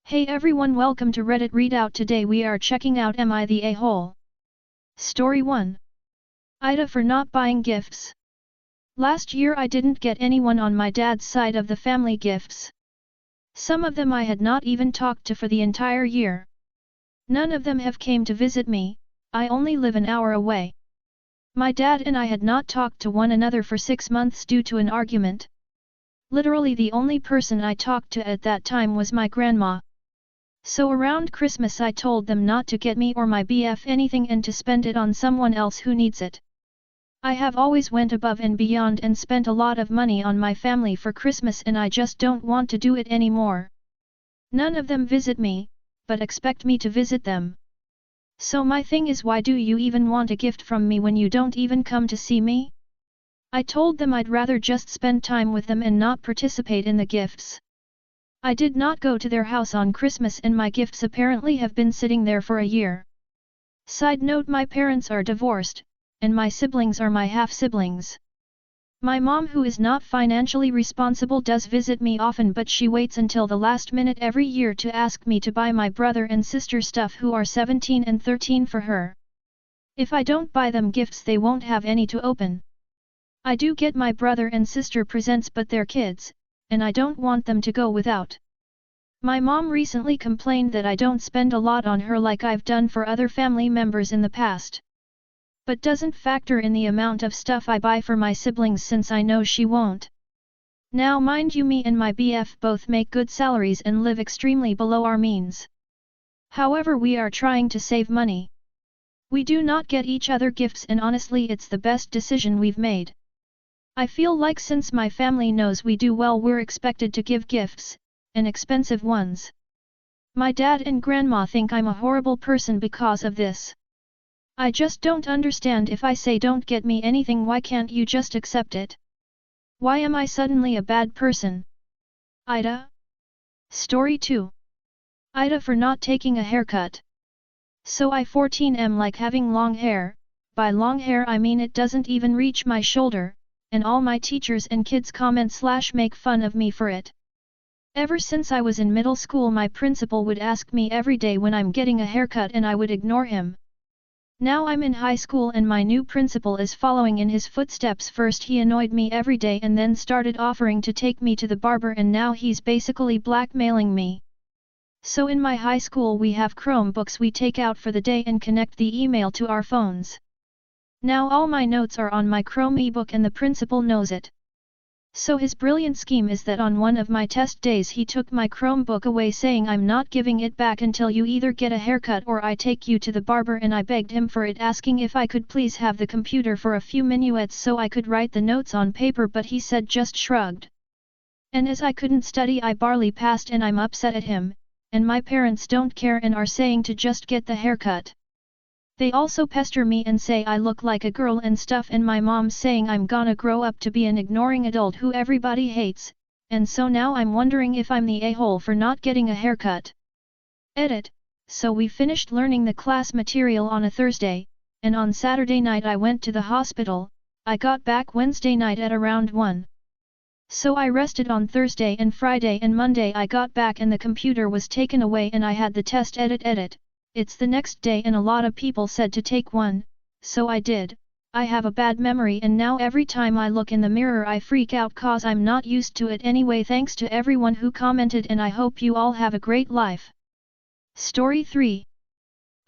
Hey everyone, welcome to Reddit Readout. Today we are checking out Am I the A-hole? Story 1. AITA for not buying gifts. Last year I didn't get anyone on my dad's side of the family gifts. Some of them I had not even talked to for the entire year. None of them have came to visit me, I only live an hour away. My dad and I had not talked to one another for 6 months due to an argument. Literally the only person I talked to at that time was my grandma. So around Christmas I told them not to get me or my BF anything and to spend it on someone else who needs it. I have always went above and beyond and spent a lot of money on my family for Christmas and I just don't want to do it anymore. None of them visit me, but expect me to visit them. So my thing is, why do you even want a gift from me when you don't even come to see me? I told them I'd rather just spend time with them and not participate in the gifts. I did not go to their house on Christmas and my gifts apparently have been sitting there for a year. Side note, my parents are divorced, and my siblings are my half-siblings. My mom, who is not financially responsible, does visit me often, but she waits until the last minute every year to ask me to buy my brother and sister stuff who are 17 and 13 for her. If I don't buy them gifts they won't have any to open. I do get my brother and sister presents, but they're kids, and I don't want them to go without. My mom recently complained that I don't spend a lot on her like I've done for other family members in the past. But doesn't factor in the amount of stuff I buy for my siblings since I know she won't. Now mind you, me and my BF both make good salaries and live extremely below our means. However, we are trying to save money. We do not get each other gifts and honestly it's the best decision we've made. I feel like since my family knows we do well, we're expected to give gifts, and expensive ones. My dad and grandma think I'm a horrible person because of this. I just don't understand, if I say don't get me anything, why can't you just accept it? Why am I suddenly a bad person? AITA. Story 2. AITA for not taking a haircut. So I 14 like having long hair. By long hair I mean it doesn't even reach my shoulder, and all my teachers and kids comment/make fun of me for it. Ever since I was in middle school, my principal would ask me every day when I'm getting a haircut and I would ignore him. Now I'm in high school and my new principal is following in his footsteps. First he annoyed me every day and then started offering to take me to the barber, and now he's basically blackmailing me. So in my high school we have Chromebooks we take out for the day and connect the email to our phones. Now all my notes are on my Chrome ebook and the principal knows it. So his brilliant scheme is that on one of my test days he took my Chromebook away, saying I'm not giving it back until you either get a haircut or I take you to the barber, and I begged him for it, asking if I could please have the computer for a few minuets so I could write the notes on paper, but he said just shrugged. And as I couldn't study I barely passed, and I'm upset at him, and my parents don't care and are saying to just get the haircut. They also pester me and say I look like a girl and stuff, and my mom's saying I'm gonna grow up to be an ignoring adult who everybody hates, and so now I'm wondering if I'm the a-hole for not getting a haircut. Edit. So we finished learning the class material on a Thursday, and on Saturday night I went to the hospital. I got back Wednesday night at around 1. So I rested on Thursday and Friday, and Monday I got back and the computer was taken away and I had the test. Edit. It's the next day and a lot of people said to take one, so I did. I have a bad memory and now every time I look in the mirror I freak out cause I'm not used to it. Anyway, thanks to everyone who commented and I hope you all have a great life. Story 3.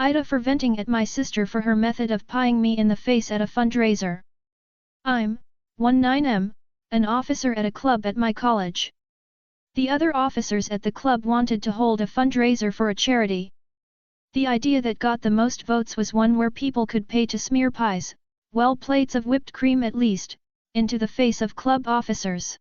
AITA for venting at my sister for her method of pieing me in the face at a fundraiser. I'm 19M, an officer at a club at my college. The other officers at the club wanted to hold a fundraiser for a charity. The idea that got the most votes was one where people could pay to smear pies, well, plates of whipped cream at least, into the face of club officers.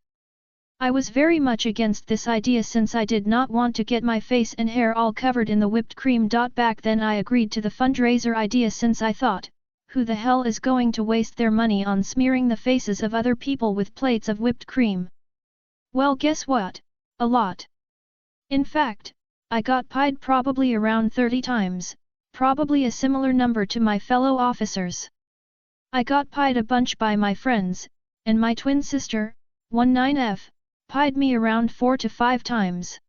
I was very much against this idea since I did not want to get my face and hair all covered in the whipped cream. Back then I agreed to the fundraiser idea since I thought, who the hell is going to waste their money on smearing the faces of other people with plates of whipped cream? Well, guess what? A lot. In fact, I got pied probably around 30 times, probably a similar number to my fellow officers. I got pied a bunch by my friends, and my twin sister, 19F, pied me around 4 to 5 times.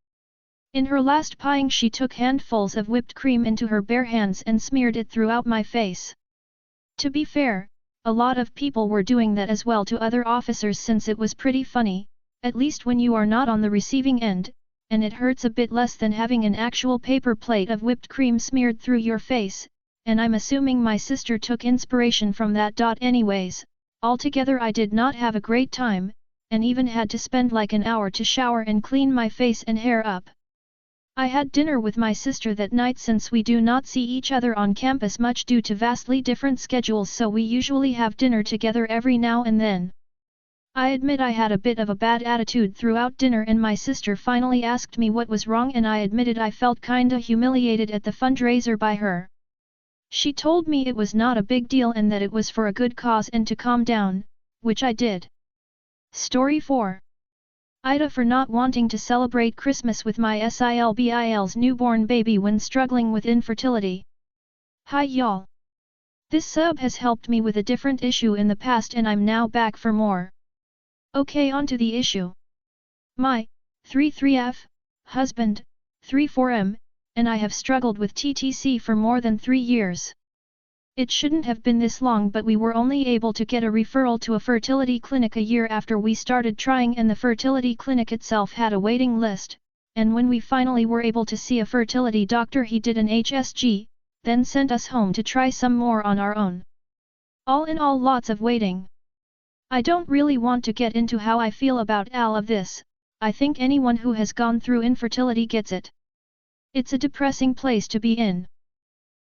In her last pieing she took handfuls of whipped cream into her bare hands and smeared it throughout my face. To be fair, a lot of people were doing that as well to other officers since it was pretty funny, at least when you are not on the receiving end, and it hurts a bit less than having an actual paper plate of whipped cream smeared through your face, and I'm assuming my sister took inspiration from that. Anyways, altogether I did not have a great time, and even had to spend like an hour to shower and clean my face and hair up. I had dinner with my sister that night since we do not see each other on campus much due to vastly different schedules, so we usually have dinner together every now and then. I admit I had a bit of a bad attitude throughout dinner and my sister finally asked me what was wrong and I admitted I felt kinda humiliated at the fundraiser by her. She told me it was not a big deal and that it was for a good cause and to calm down, which I did. Story 4. AITA for not wanting to celebrate Christmas with my SILBIL's newborn baby when struggling with infertility. Hi y'all. This sub has helped me with a different issue in the past and I'm now back for more. Okay, on to the issue. My 33F husband, 34M, and I have struggled with TTC for more than 3 years. It shouldn't have been this long, but we were only able to get a referral to a fertility clinic a year after we started trying, and the fertility clinic itself had a waiting list, and when we finally were able to see a fertility doctor, he did an HSG, then sent us home to try some more on our own. All in all, lots of waiting. I don't really want to get into how I feel about all of this. I think anyone who has gone through infertility gets it. It's a depressing place to be in.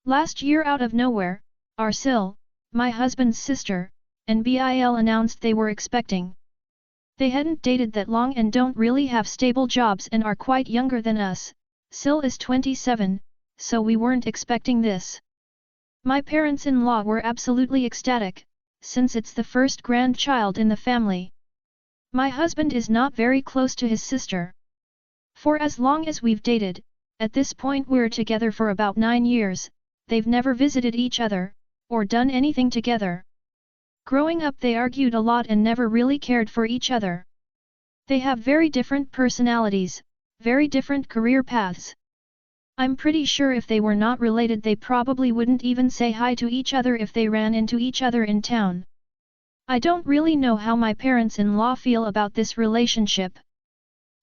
Last year, out of nowhere, our Sil, my husband's sister, and BIL announced they were expecting. They hadn't dated that long and don't really have stable jobs and are quite younger than us. Sil is 27, so we weren't expecting this. My parents-in-law were absolutely ecstatic, since it's the first grandchild in the family. My husband is not very close to his sister. For as long as we've dated, at this point we're together for about 9 years, they've never visited each other, or done anything together. Growing up they argued a lot and never really cared for each other. They have very different personalities, very different career paths. I'm pretty sure if they were not related they probably wouldn't even say hi to each other if they ran into each other in town. I don't really know how my parents-in-law feel about this relationship.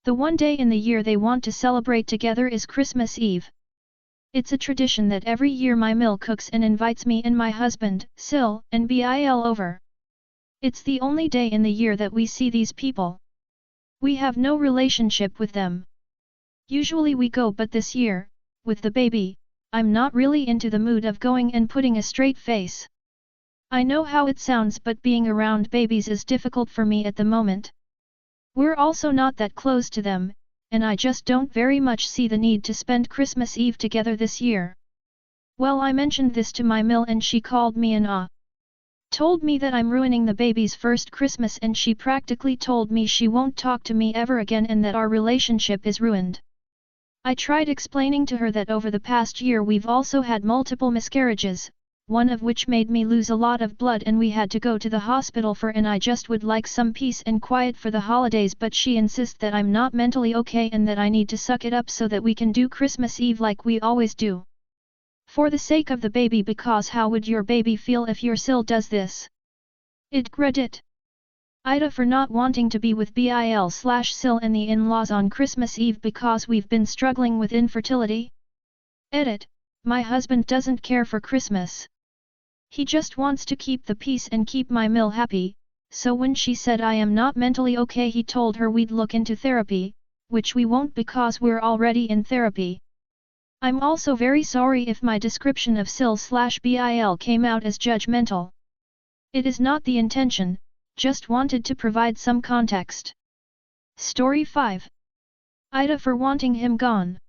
The one day in the year they want to celebrate together is Christmas Eve. It's a tradition that every year my mill cooks and invites me and my husband, Sil, and BIL over. It's the only day in the year that we see these people. We have no relationship with them. Usually we go, but this year, with the baby, I'm not really into the mood of going and putting a straight face. I know how it sounds, but being around babies is difficult for me at the moment. We're also not that close to them, and I just don't very much see the need to spend Christmas Eve together this year. Well, I mentioned this to my mill and she called me an told me that I'm ruining the baby's first Christmas, and she practically told me she won't talk to me ever again and that our relationship is ruined. I tried explaining to her that over the past year we've also had multiple miscarriages, one of which made me lose a lot of blood and we had to go to the hospital for, and I just would like some peace and quiet for the holidays, but she insists that I'm not mentally okay and that I need to suck it up so that we can do Christmas Eve like we always do. For the sake of the baby, because how would your baby feel if your Sil does this? I'd regret it. AITA for not wanting to be with BIL/Sil and the in-laws on Christmas Eve because we've been struggling with infertility. Edit. My husband doesn't care for Christmas. He just wants to keep the peace and keep my mill happy, so when she said I am not mentally okay he told her we'd look into therapy, which we won't because we're already in therapy. I'm also very sorry if my description of Sil/BIL came out as judgmental. It is not the intention, just wanted to provide some context. Story 5. AITA for wanting him gone.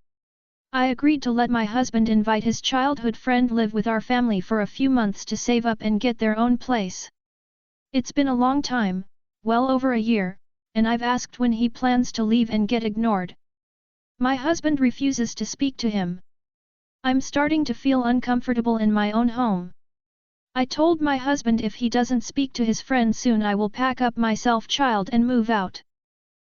I agreed to let my husband invite his childhood friend live with our family for a few months to save up and get their own place. It's been a long time, well over a year, and I've asked when he plans to leave and get ignored. My husband refuses to speak to him. I'm starting to feel uncomfortable in my own home. I told my husband if he doesn't speak to his friend soon I will pack up my self-child and move out.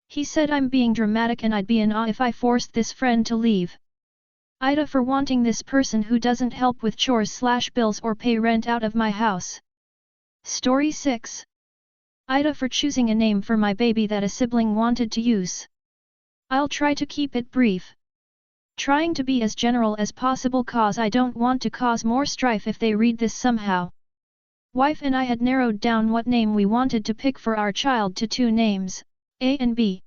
He said I'm being dramatic and I'd be in awe if I forced this friend to leave. AITA for wanting this person who doesn't help with chores/bills or pay rent out of my house. Story 6. AITA for choosing a name for my baby that a sibling wanted to use. I'll try to keep it brief. Trying to be as general as possible cause I don't want to cause more strife if they read this somehow. Wife and I had narrowed down what name we wanted to pick for our child to 2 names, A and B.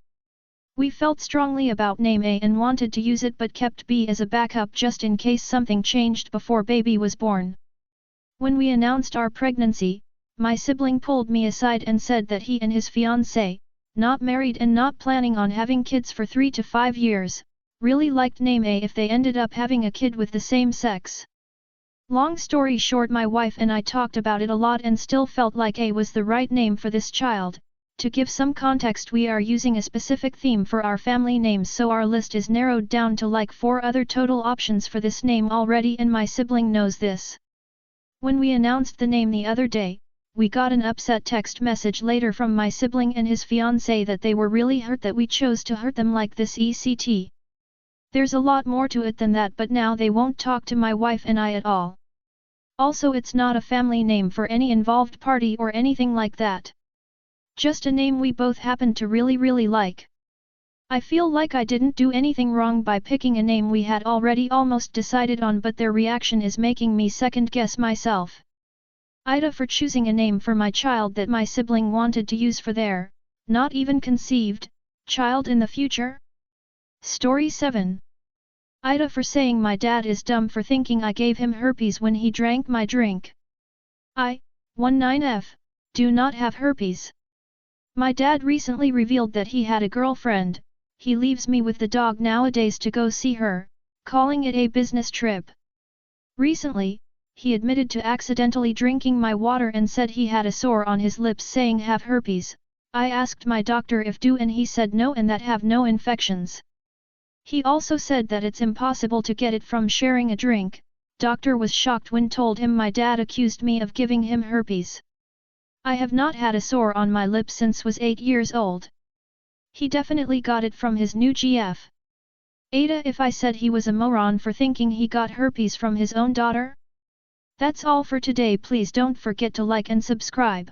We felt strongly about name A and wanted to use it but kept B as a backup just in case something changed before baby was born. When we announced our pregnancy, my sibling pulled me aside and said that he and his fiancée, not married and not planning on having kids for 3 to 5 years, really liked name A if they ended up having a kid with the same sex. Long story short, my wife and I talked about it a lot and still felt like A was the right name for this child. To give some context, we are using a specific theme for our family names, so our list is narrowed down to like 4 other total options for this name already, and my sibling knows this. When we announced the name the other day, we got an upset text message later from my sibling and his fiancée that they were really hurt that we chose to hurt them like this etc. There's a lot more to it than that, but now they won't talk to my wife and I at all. Also, it's not a family name for any involved party or anything like that. Just a name we both happen to really like. I feel like I didn't do anything wrong by picking a name we had already almost decided on, but their reaction is making me second guess myself. AITA for choosing a name for my child that my sibling wanted to use for their, not even conceived, child in the future? Story 7. AITA for saying my dad is dumb for thinking I gave him herpes when he drank my drink. I, 19F, do not have herpes. My dad recently revealed that he had a girlfriend. He leaves me with the dog nowadays to go see her, calling it a business trip. Recently, he admitted to accidentally drinking my water and said he had a sore on his lips saying have herpes. I asked my doctor if do and he said no and that have no infections. He also said that it's impossible to get it from sharing a drink. Doctor was shocked when told him my dad accused me of giving him herpes. I have not had a sore on my lips since was 8 years old. He definitely got it from his new GF. AITA if I said he was a moron for thinking he got herpes from his own daughter? That's all for today. Please don't forget to like and subscribe.